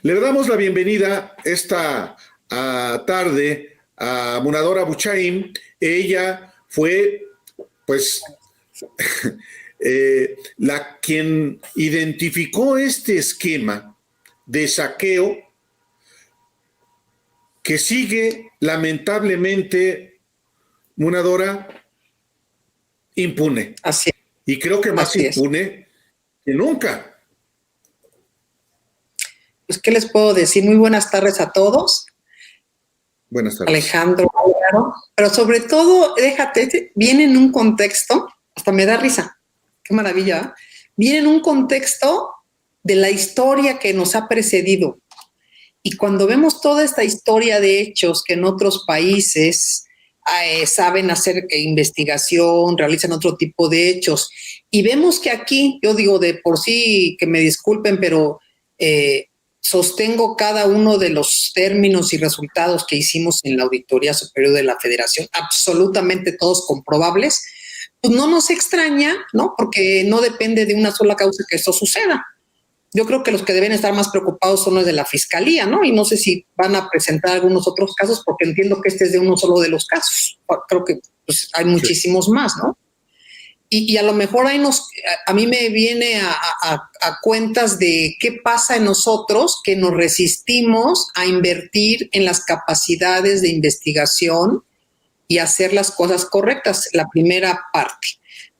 Le damos la bienvenida esta tarde a Munadora Buchaim. Ella fue, pues, la quien identificó este esquema de saqueo que sigue lamentablemente, Munadora, impune. Así es. Y creo que más Así es. impune que nunca. Pues, ¿qué les puedo decir? Muy buenas tardes a todos. Buenas tardes. Alejandro, pero sobre todo, déjate, viene en un contexto, hasta me da risa, qué maravilla, ¿eh? Viene en un contexto de la historia que nos ha precedido. Y cuando vemos toda esta historia de hechos que en otros países saben hacer investigación, realizan otro tipo de hechos, y vemos que aquí, yo digo de por sí, que me disculpen, pero sostengo cada uno de los términos y resultados que hicimos en la Auditoría Superior de la Federación, absolutamente todos comprobables, pues no nos extraña, ¿no? Porque no depende de una sola causa que esto suceda. Yo creo que los que deben estar más preocupados son los de la Fiscalía, ¿no? Y no sé si van a presentar algunos otros casos, porque entiendo que este es de uno solo de los casos. Creo que pues, hay muchísimos más, ¿no? Y a lo mejor ahí a mí me viene a cuentas de qué pasa en nosotros que nos resistimos a invertir en las capacidades de investigación y hacer las cosas correctas, la primera parte.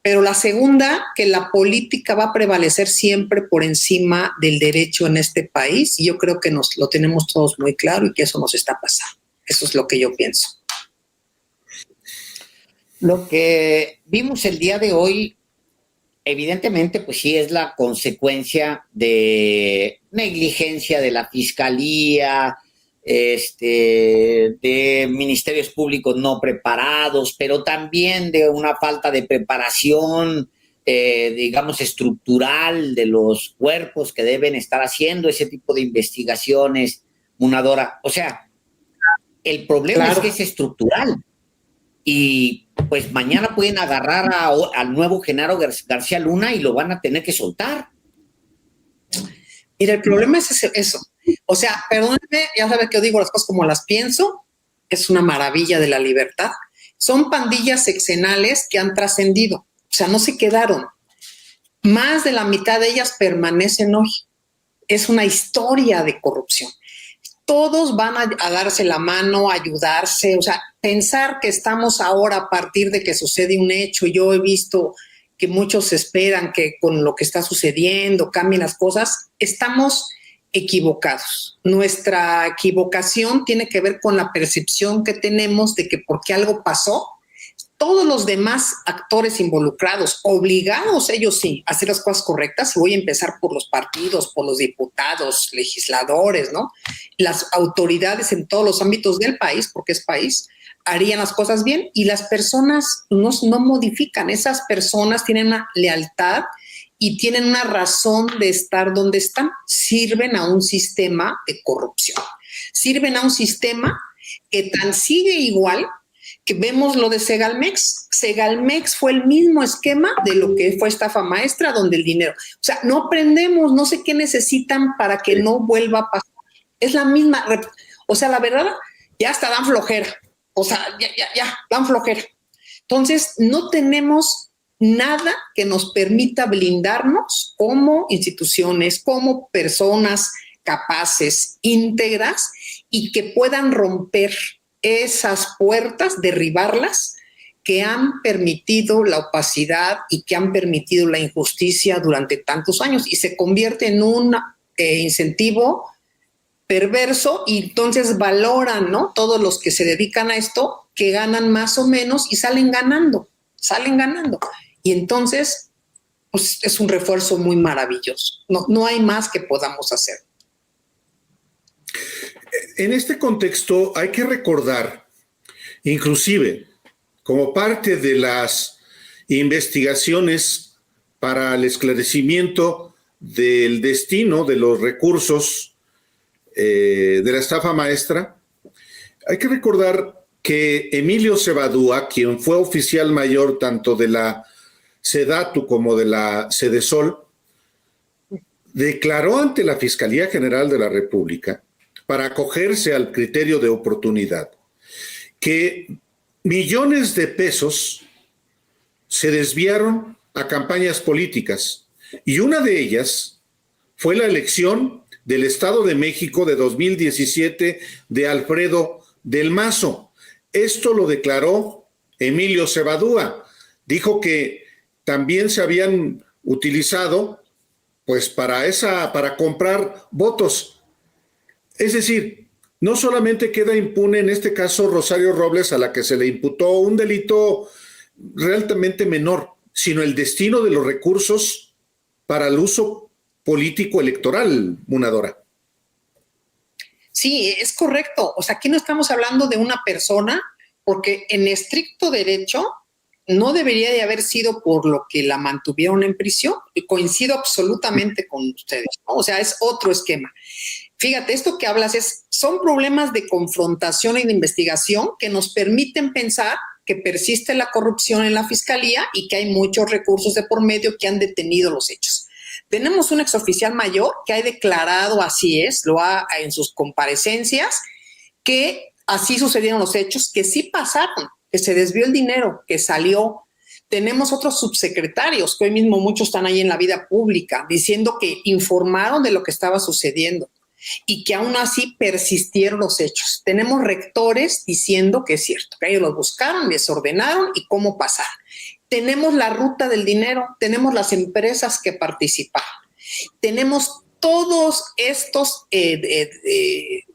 Pero la segunda, que la política va a prevalecer siempre por encima del derecho en este país, y yo creo que lo tenemos todos muy claro y que eso nos está pasando. Eso es lo que yo pienso. Lo que vimos el día de hoy, evidentemente, pues sí es la consecuencia de negligencia de la Fiscalía, de ministerios públicos no preparados, pero también de una falta de preparación, digamos, estructural de los cuerpos que deben estar haciendo ese tipo de investigaciones, Munadora. O sea, el problema es que es estructural. Y pues mañana pueden agarrar al nuevo Genaro García Luna y lo van a tener que soltar. Mira, el problema es eso. O sea, perdónenme, ya saben que yo digo las cosas como las pienso, es una maravilla de la libertad. Son pandillas sexenales que han trascendido, o sea, no se quedaron. Más de la mitad de ellas permanecen hoy. Es una historia de corrupción. Todos van a darse la mano, a ayudarse, o sea, pensar que estamos ahora a partir de que sucede un hecho. Yo he visto que muchos esperan que con lo que está sucediendo cambien las cosas. Estamos equivocados. Nuestra equivocación tiene que ver con la percepción que tenemos de que porque algo pasó, todos los demás actores involucrados, obligados ellos sí a hacer las cosas correctas, y voy a empezar por los partidos, por los diputados, legisladores, ¿no? Las autoridades en todos los ámbitos del país, porque es país, harían las cosas bien, y las personas no modifican. Esas personas tienen una lealtad y tienen una razón de estar donde están. Sirven a un sistema de corrupción, sirven a un sistema que tan sigue igual, que vemos lo de Segalmex. Segalmex fue el mismo esquema de lo que fue estafa maestra, donde el dinero, o sea, no aprendemos, no sé qué necesitan para que no vuelva a pasar. Es la misma, o sea, la verdad, ya hasta dan flojera, o sea, ya dan flojera. Entonces, no tenemos nada que nos permita blindarnos como instituciones, como personas capaces, íntegras, y que puedan romper esas puertas, derribarlas, que han permitido la opacidad y que han permitido la injusticia durante tantos años, y se convierte en un incentivo perverso, y entonces valoran, ¿no? Todos los que se dedican a esto, que ganan más o menos y salen ganando. Y entonces, pues es un refuerzo muy maravilloso. No hay más que podamos hacer. En este contexto hay que recordar, inclusive, como parte de las investigaciones para el esclarecimiento del destino de los recursos de la estafa maestra, hay que recordar que Emilio Cebadúa, quien fue oficial mayor tanto de la SEDATU como de la SEDESOL, declaró ante la Fiscalía General de la República, para acogerse al criterio de oportunidad, que millones de pesos se desviaron a campañas políticas, y una de ellas fue la elección del Estado de México de 2017 de Alfredo del Mazo. Esto lo declaró Emilio Cebadúa. Dijo que también se habían utilizado pues para comprar votos. Es decir, no solamente queda impune en este caso Rosario Robles, a la que se le imputó un delito realmente menor, sino el destino de los recursos para el uso político electoral, Munadora. Sí, es correcto. O sea, aquí no estamos hablando de una persona, porque en estricto derecho no debería de haber sido por lo que la mantuvieron en prisión. Y coincido absolutamente con ustedes, ¿no? O sea, es otro esquema. Fíjate, esto que hablas son problemas de confrontación y de investigación que nos permiten pensar que persiste la corrupción en la fiscalía y que hay muchos recursos de por medio que han detenido los hechos. Tenemos un exoficial mayor que ha declarado, así es, lo ha en sus comparecencias, que así sucedieron los hechos, que sí pasaron, que se desvió el dinero, que salió. Tenemos otros subsecretarios, que hoy mismo muchos están ahí en la vida pública, diciendo que informaron de lo que estaba sucediendo y que aún así persistieron los hechos. Tenemos rectores diciendo que es cierto, que ellos los buscaron, les ordenaron y cómo pasar. Tenemos la ruta del dinero, tenemos las empresas que participaron, tenemos todos estos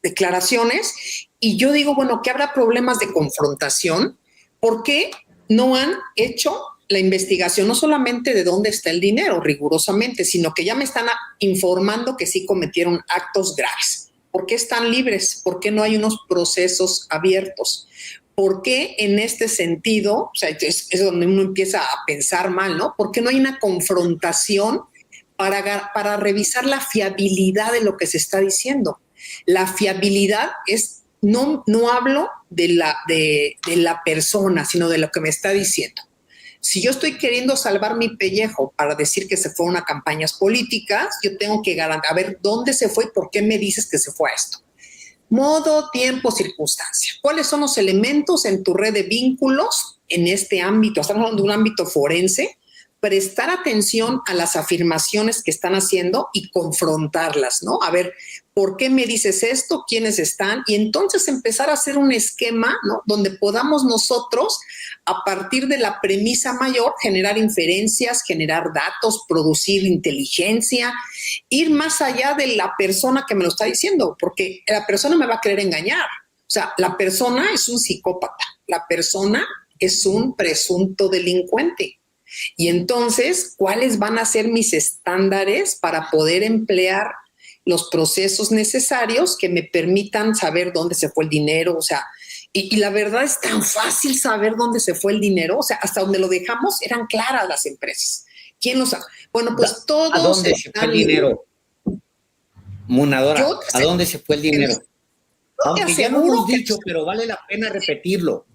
declaraciones y yo digo, bueno, que habrá problemas de confrontación. ¿Por qué no han hecho la investigación no solamente de dónde está el dinero rigurosamente, sino que ya me están informando que sí cometieron actos graves? ¿Por qué están libres? ¿Por qué no hay unos procesos abiertos? ¿Por qué en este sentido, o sea, es donde uno empieza a pensar mal, ¿no? ¿Por qué no hay una confrontación para revisar la fiabilidad de lo que se está diciendo? La fiabilidad es, no hablo de la persona, sino de lo que me está diciendo. Si yo estoy queriendo salvar mi pellejo para decir que se fueron a campañas políticas, yo tengo que a ver dónde se fue y por qué me dices que se fue a esto. Modo, tiempo, circunstancia. ¿Cuáles son los elementos en tu red de vínculos en este ámbito? Estamos hablando de un ámbito forense. Prestar atención a las afirmaciones que están haciendo y confrontarlas, ¿no? A ver, ¿por qué me dices esto? ¿Quiénes están? Y entonces empezar a hacer un esquema, ¿no? Donde podamos nosotros, a partir de la premisa mayor, generar inferencias, generar datos, producir inteligencia, ir más allá de la persona que me lo está diciendo, porque la persona me va a querer engañar. O sea, la persona es un psicópata, la persona es un presunto delincuente. Y entonces, ¿cuáles van a ser mis estándares para poder emplear los procesos necesarios que me permitan saber dónde se fue el dinero? O sea, y la verdad es tan fácil saber dónde se fue el dinero. O sea, hasta donde lo dejamos eran claras las empresas. ¿Quién lo sabe? Bueno, pues todos. ¿A dónde se fue el dinero? Munadora, ¿a dónde se fue el dinero? Aunque ya lo hemos dicho, pero vale la pena repetirlo.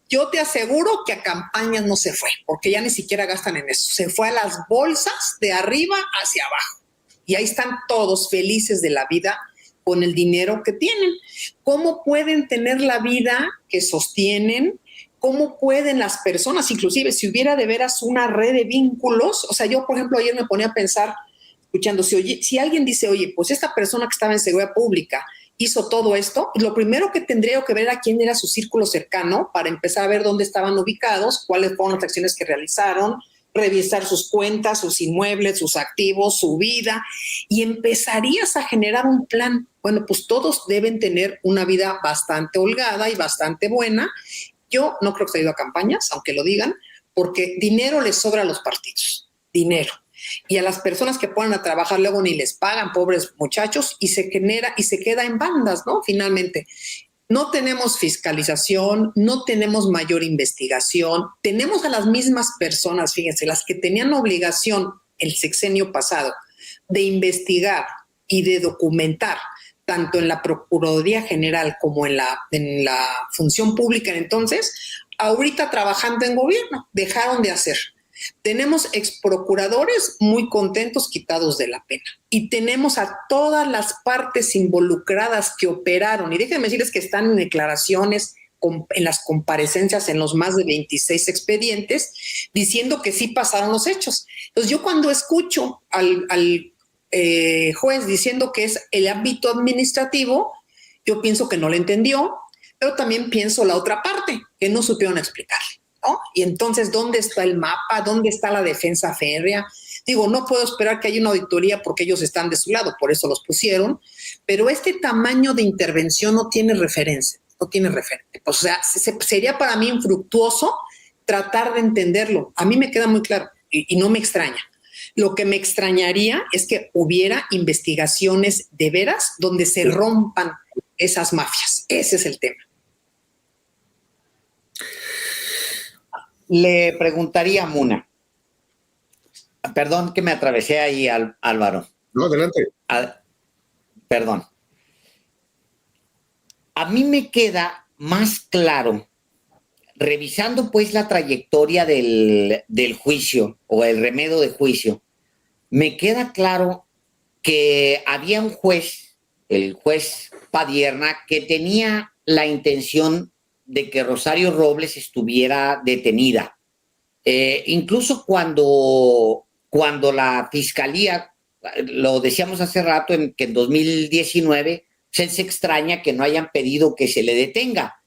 Yo te aseguro que a campañas no se fue, porque ya ni siquiera gastan en eso. Se fue a las bolsas de arriba hacia abajo. Y ahí están todos felices de la vida con el dinero que tienen. ¿Cómo pueden tener la vida que sostienen? ¿Cómo pueden las personas, inclusive si hubiera de veras una red de vínculos? O sea, yo, por ejemplo, ayer me ponía a pensar, escuchando, si alguien dice, oye, pues esta persona que estaba en seguridad pública hizo todo esto, lo primero que tendría que ver a quién era su círculo cercano para empezar a ver dónde estaban ubicados, cuáles fueron las acciones que realizaron, revisar sus cuentas, sus inmuebles, sus activos, su vida, y empezarías a generar un plan. Bueno, pues todos deben tener una vida bastante holgada y bastante buena. Yo no creo que se haya ido a campañas, aunque lo digan, porque dinero les sobra a los partidos, dinero. Y a las personas que ponen a trabajar luego ni les pagan, pobres muchachos, y se queda en bandas, ¿no? Finalmente, no tenemos fiscalización, no tenemos mayor investigación, tenemos a las mismas personas, fíjense, las que tenían obligación el sexenio pasado de investigar y de documentar, tanto en la Procuraduría General como en la Función Pública entonces, ahorita trabajando en gobierno, dejaron de hacer. Tenemos exprocuradores muy contentos, quitados de la pena. Y tenemos a todas las partes involucradas que operaron. Y déjenme decirles que están en declaraciones, en las comparecencias, en los más de 26 expedientes, diciendo que sí pasaron los hechos. Entonces, yo cuando escucho al juez diciendo que es el ámbito administrativo, yo pienso que no le entendió, pero también pienso la otra parte, que no supieron explicarle, ¿no? Y entonces, ¿dónde está el mapa? ¿Dónde está la defensa férrea? Digo, no puedo esperar que haya una auditoría porque ellos están de su lado, por eso los pusieron, pero este tamaño de intervención no tiene referencia, no tiene referente. Pues, o sea, sería para mí infructuoso tratar de entenderlo. A mí me queda muy claro y no me extraña. Lo que me extrañaría es que hubiera investigaciones de veras donde se rompan esas mafias. Ese es el tema. Le preguntaría a Muna. Perdón que me atravesé ahí, Álvaro. No, adelante. Perdón. A mí me queda más claro, revisando pues la trayectoria del juicio o el remedio de juicio, me queda claro que había un juez, el juez Padierna, que tenía la intención de que Rosario Robles estuviera detenida. Incluso cuando la fiscalía, lo decíamos hace rato, que en 2019, él se extraña que no hayan pedido que se le detenga.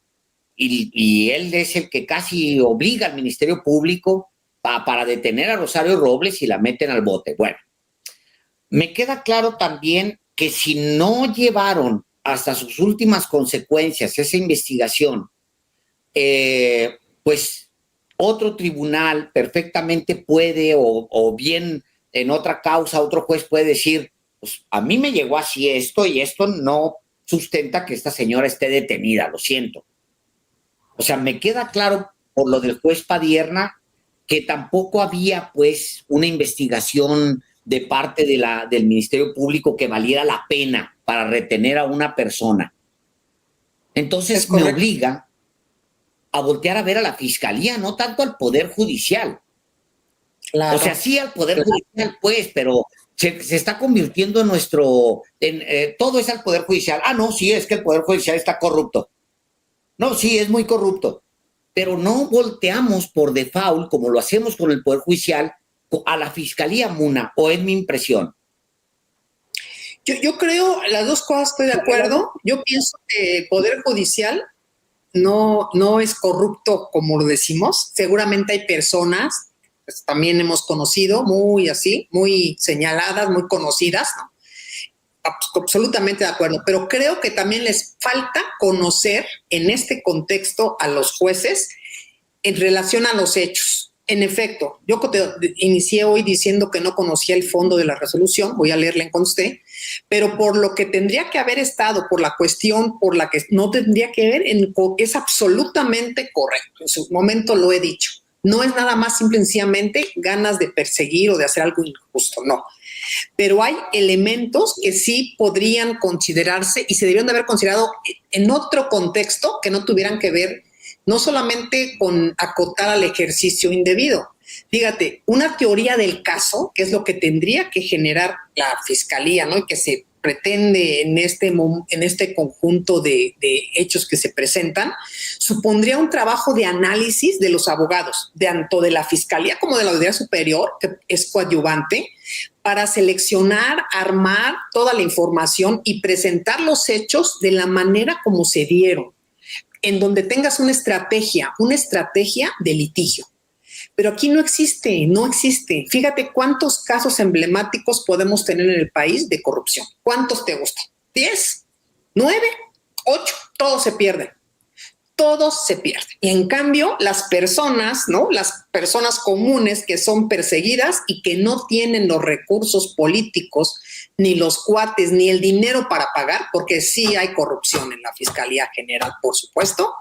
Y él es el que casi obliga al Ministerio Público para detener a Rosario Robles y la meten al bote. Bueno, me queda claro también que si no llevaron hasta sus últimas consecuencias esa investigación, pues otro tribunal perfectamente puede, o bien en otra causa, otro juez puede decir, pues a mí me llegó así esto y esto no sustenta que esta señora esté detenida, lo siento. O sea, me queda claro por lo del juez Padierna que tampoco había pues una investigación de parte del Ministerio Público que valiera la pena para retener a una persona. Entonces me obliga a voltear a ver a la fiscalía, no tanto al Poder Judicial. Claro. O sea, sí al Poder Judicial, pues, pero se está convirtiendo en todo es al Poder Judicial. Ah, no, sí, es que el Poder Judicial está corrupto. No, sí, es muy corrupto. Pero no volteamos por default, como lo hacemos con el Poder Judicial, a la Fiscalía, Muna, o es mi impresión. Yo creo, las dos cosas estoy de acuerdo. Yo pienso que el Poder Judicial no es corrupto como lo decimos. Seguramente hay personas, pues, también hemos conocido, muy señaladas, muy conocidas, ¿no? Absolutamente de acuerdo, pero creo que también les falta conocer en este contexto a los jueces en relación a los hechos. En efecto, yo inicié hoy diciendo que no conocía el fondo de la resolución, voy a leerla en conste, pero por lo que tendría que haber estado, por la cuestión por la que no tendría que ver, es absolutamente correcto. En su momento lo he dicho. No es nada más simple y sencillamente ganas de perseguir o de hacer algo injusto, no. Pero hay elementos que sí podrían considerarse y se debieron de haber considerado en otro contexto que no tuvieran que ver no solamente con acotar al ejercicio indebido. Fíjate, una teoría del caso, que es lo que tendría que generar la fiscalía, ¿no? Y que se pretende en este conjunto de hechos que se presentan, supondría un trabajo de análisis de los abogados, tanto de la fiscalía como de la audiencia superior, que es coadyuvante, para seleccionar, armar toda la información y presentar los hechos de la manera como se dieron, en donde tengas una estrategia de litigio. Pero aquí no existe. Fíjate cuántos casos emblemáticos podemos tener en el país de corrupción. ¿Cuántos te gustan? ¿10? ¿9? ¿8? Todos se pierden. Y en cambio, las personas, ¿no? Las personas comunes que son perseguidas y que no tienen los recursos políticos, ni los cuates, ni el dinero para pagar, porque sí hay corrupción en la Fiscalía General, por supuesto,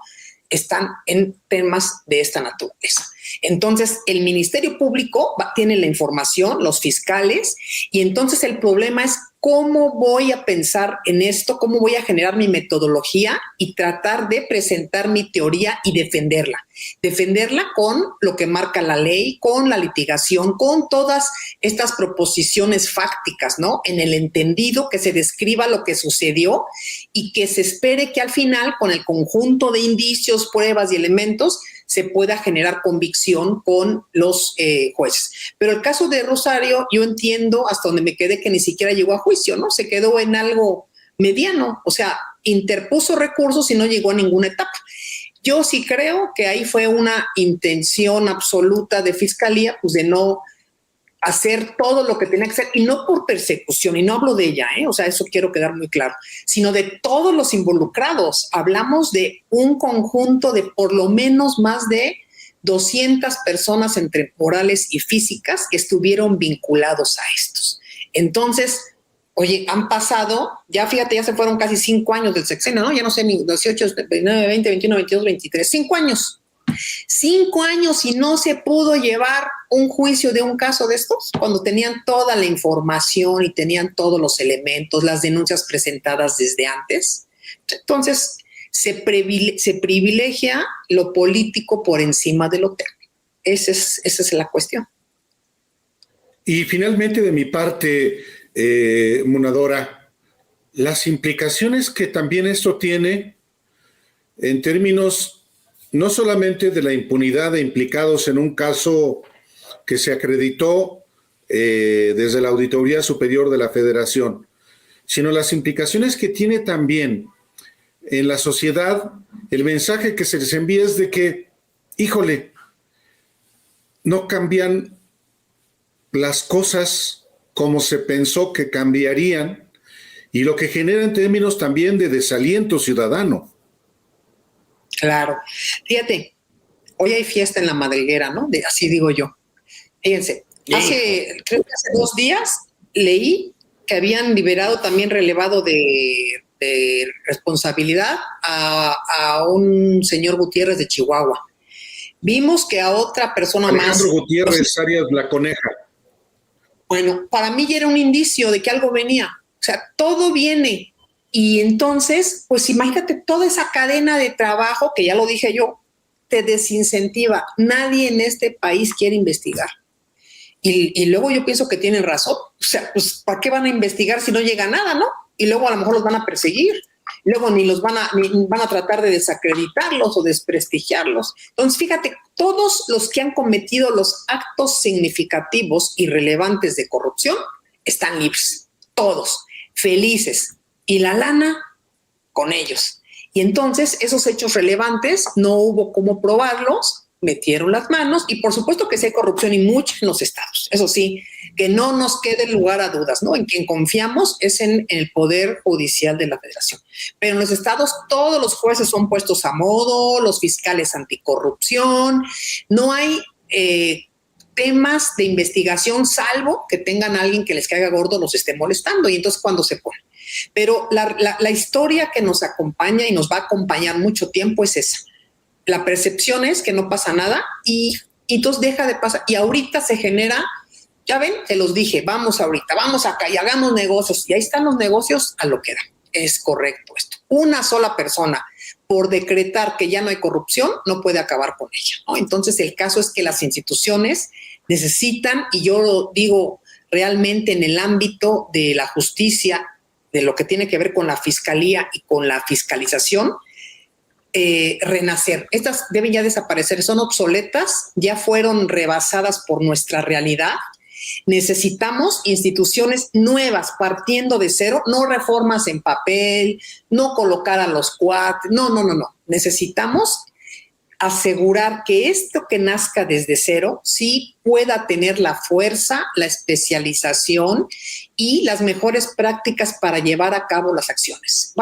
están en temas de esta naturaleza. Entonces, el Ministerio Público tiene la información, los fiscales, y entonces el problema es cómo voy a pensar en esto, cómo voy a generar mi metodología y tratar de presentar mi teoría y defenderla. Defenderla con lo que marca la ley, con la litigación, con todas estas proposiciones fácticas, ¿no? En el entendido, que se describa lo que sucedió y que se espere que al final, con el conjunto de indicios, pruebas y elementos, se pueda generar convicción con los jueces. Pero el caso de Rosario, yo entiendo hasta donde me quedé que ni siquiera llegó a juicio, ¿no? Se quedó en algo mediano, o sea, interpuso recursos y no llegó a ninguna etapa. Yo sí creo que ahí fue una intención absoluta de Fiscalía, pues de no hacer todo lo que tenía que hacer, y no por persecución, y no hablo de ella, o sea, eso quiero quedar muy claro, sino de todos los involucrados. Hablamos de un conjunto de por lo menos más de 200 personas entre morales y físicas que estuvieron vinculados a estos. Entonces, oye, han pasado, ya fíjate, ya se fueron casi 5 años del sexenio, ¿no? Ya no sé, 18, 19, 20, 21, 22, 23, 5 años. 5 años y no se pudo llevar un juicio de un caso de estos, cuando tenían toda la información y tenían todos los elementos, las denuncias presentadas desde antes. Entonces, se privilegia lo político por encima de lo técnico. Esa es la cuestión. Y finalmente, de mi parte, Munadora, las implicaciones que también esto tiene en términos no solamente de la impunidad de implicados en un caso que se acreditó desde la Auditoría Superior de la Federación, sino las implicaciones que tiene también en la sociedad. El mensaje que se les envía es de que, híjole, no cambian las cosas como se pensó que cambiarían, y lo que genera en términos también de desaliento ciudadano. Claro. Fíjate, hoy hay fiesta en la madriguera, ¿no? Así digo yo. Fíjense, creo que hace 2 días leí que habían liberado, también relevado de responsabilidad a un señor Gutiérrez de Chihuahua. Vimos que a otra persona Alejandro más. Gutiérrez Arias La Coneja. Bueno, para mí ya era un indicio de que algo venía. O sea, todo viene. Y entonces, pues imagínate toda esa cadena de trabajo, que ya lo dije yo, te desincentiva. Nadie en este país quiere investigar. Y luego yo pienso que tienen razón. O sea, pues ¿para qué van a investigar si no llega nada, no? Y luego a lo mejor los van a perseguir. Luego ni van a tratar de desacreditarlos o desprestigiarlos. Entonces, fíjate, todos los que han cometido los actos significativos y relevantes de corrupción están libres. Todos, felices. Y la lana con ellos. Y entonces esos hechos relevantes no hubo cómo probarlos, metieron las manos, y por supuesto que sí hay corrupción y mucha en los estados. Eso sí, que no nos quede lugar a dudas, ¿no? En quien confiamos es en el Poder Judicial de la Federación. Pero en los estados todos los jueces son puestos a modo, los fiscales anticorrupción, no hay temas de investigación, salvo que tengan a alguien que les caiga gordo, los esté molestando, y entonces ¿cuándo se pone? Pero la historia que nos acompaña y nos va a acompañar mucho tiempo es esa. La percepción es que no pasa nada y entonces deja de pasar. Y ahorita se genera, ya ven, te los dije, vamos ahorita, vamos acá y hagamos negocios. Y ahí están los negocios a lo que da. Es correcto esto. Una sola persona, por decretar que ya no hay corrupción, no puede acabar con ella, ¿no? Entonces el caso es que las instituciones necesitan, y yo lo digo realmente en el ámbito de la justicia, de lo que tiene que ver con la fiscalía y con la fiscalización, renacer. Estas deben ya desaparecer, son obsoletas, ya fueron rebasadas por nuestra realidad. Necesitamos instituciones nuevas, partiendo de cero, no reformas en papel, no colocar a los cuates, no. Necesitamos asegurar que esto que nazca desde cero sí pueda tener la fuerza, la especialización y las mejores prácticas para llevar a cabo las acciones.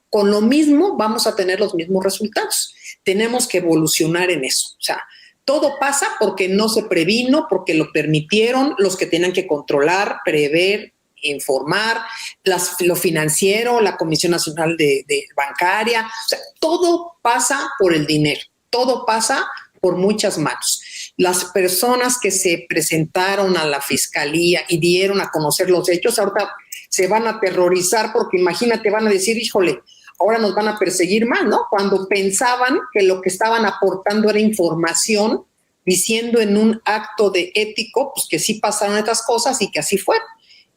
Con lo mismo vamos a tener los mismos resultados. Tenemos que evolucionar en eso. O sea, todo pasa porque no se previno, porque lo permitieron los que tenían que controlar, prever, informar, lo financiero, la Comisión Nacional de Bancaria. O sea, todo pasa por el dinero. Todo pasa por muchas manos. Las personas que se presentaron a la fiscalía y dieron a conocer los hechos, ahorita se van a aterrorizar porque imagínate, van a decir, híjole, ahora nos van a perseguir más, ¿no? Cuando pensaban que lo que estaban aportando era información, diciendo en un acto de ético, pues que sí pasaron estas cosas y que así fue.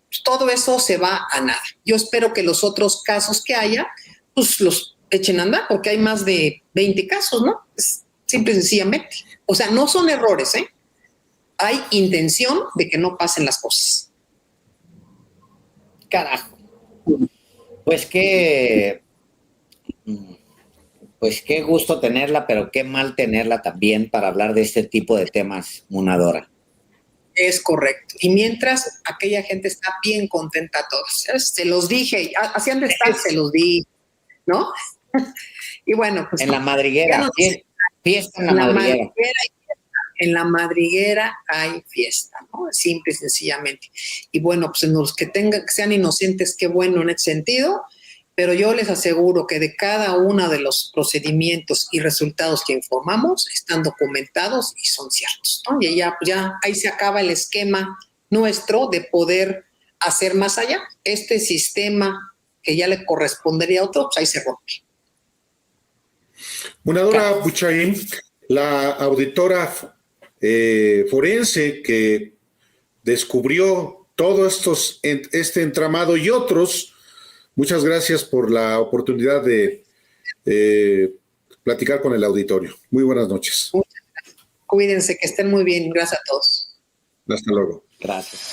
Pues todo eso se va a nada. Yo espero que los otros casos que haya, pues los echen a andar, porque hay más de 20 casos, ¿no? Es simple y sencillamente. O sea, no son errores, ¿eh? Hay intención de que no pasen las cosas. Carajo. Pues qué gusto tenerla, pero qué mal tenerla también para hablar de este tipo de temas, Munadora. Es correcto. Y mientras aquella gente está bien contenta todos. Se los dije, así han de estar, se los di, ¿no? Y bueno, pues. En la madriguera, no fiesta en la madriguera. En la madriguera hay fiesta, ¿no? Simple y sencillamente. Y bueno, pues en los que sean inocentes, qué bueno en ese sentido, pero yo les aseguro que de cada uno de los procedimientos y resultados que informamos están documentados y son ciertos, ¿no? Y ya ahí se acaba el esquema nuestro de poder hacer más allá. Este sistema que ya le correspondería a otro, pues ahí se rompe. Munadora Buchaín, la auditora forense que descubrió todo este entramado y otros, muchas gracias por la oportunidad de platicar con el auditorio. Muy buenas noches. Cuídense, que estén muy bien. Gracias a todos. Hasta luego. Gracias.